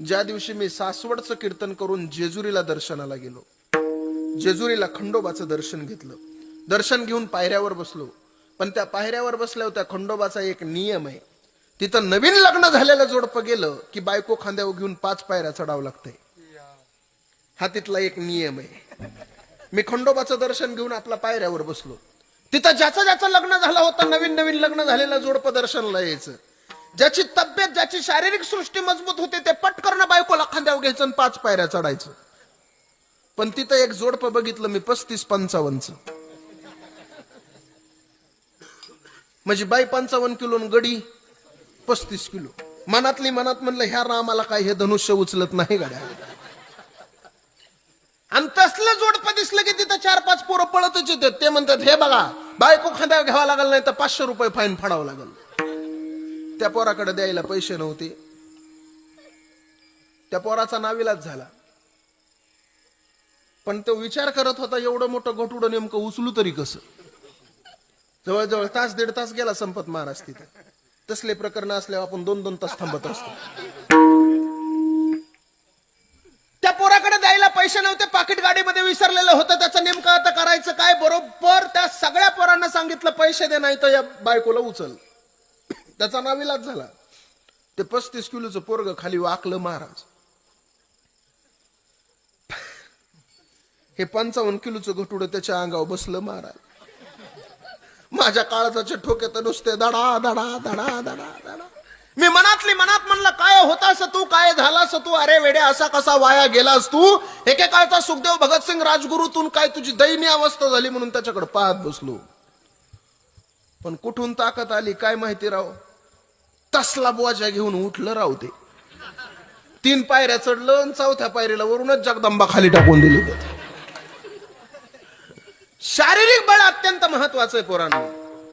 ज्या दिवशी मी सासवडचं कीर्तन करून जेजुरीला दर्शनाला गेलो, जेजुरीला खंडोबाचं दर्शन घेतलं, दर्शन घेऊन पायऱ्यावर बसलो. पण त्या पायऱ्यावर बसल्या होत्या खंडोबाचा एक नियम आहे, तिथं नवीन लग्न झालेलं जोडपं गेलं की बायको खांद्यावर घेऊन 5 पायऱ्या चढावं लागतंय. हा तिथला एक नियम आहे. मी खंडोबाचं दर्शन घेऊन आपल्या पायऱ्यावर बसलो. तिथं ज्याचं ज्याचं लग्न झालं होतं, नवीन नवीन लग्न झालेलं जोडपं दर्शनला यायचं. ज्याची तब्येत, ज्याची शारीरिक सृष्टी मजबूत होते ते पटकन बायकोला खांद्यावर घ्यायचं आणि 5 पायऱ्या चढायचं. पण तिथं एक जोडपं बघितलं मी 35-55चं. म्हणजे बाई 55 किलो गडी 35 किलो. मनातली मनात म्हणलं ह्या रामाला काय हे धनुष्य उचलत नाही गाड्या. आणि तसलं जोडपं दिसलं की तिथं 4-5 पोरं पळतच येतात. ते म्हणतात हे बघा बायको खांद्यावर घ्यावा लागल नाही तर 500 रुपये फाईन फाडावं लागल. त्या पोराकडे द्यायला पैसे नव्हते. त्या पोराचा नाविलाज झाला. पण तो विचार करत होता एवढं मोठं घोटुडं नेमकं उचलू तरी कसं. जवळजवळ तास 1.5 तास गेला संपत महाराज तिथे. तसले प्रकरण असल्यावर आपण 2-2 तास थांबत असतो. त्या पोराकडे द्यायला पैसे नव्हते, पाकिट गाडीमध्ये विसरलेलं होतं. त्याचं नेमकं आता करायचं काय. बरोबर त्या सगळ्या पोरांना सांगितलं पैसे दे नाही तर या बायकोला उचल. त्याचा नाविलाज झाला. ते 35 किलोचं पोरग खाली वाकलं महाराज. हे 55 किलोचं घटुडं त्याच्या अंगावर बसलं महाराज. माझ्या काळजाचे ठोके तर नुसते धडा धडा धडा धडा धडा. मी मनातली मनात म्हणलं काय होतास तू, काय झालास तू, अरे वेडे असा कसा वाया गेलास तू. एकेकाळचा सुखदेव भगतसिंग राजगुरूतून काय तुझी दयनीय अवस्था झाली म्हणून त्याच्याकडे पाहत बसलो. पण कुठून ताकद आली काय माहिती राव. तसला बोजा घेऊन उठलं राव ते. 3 पायऱ्या चढलं आणि 4थ्या पायरीला वरूनच जगदंबा खाली टाकून दिली. शारीरिक बळ अत्यंत महत्वाचं आहे पोरांनो.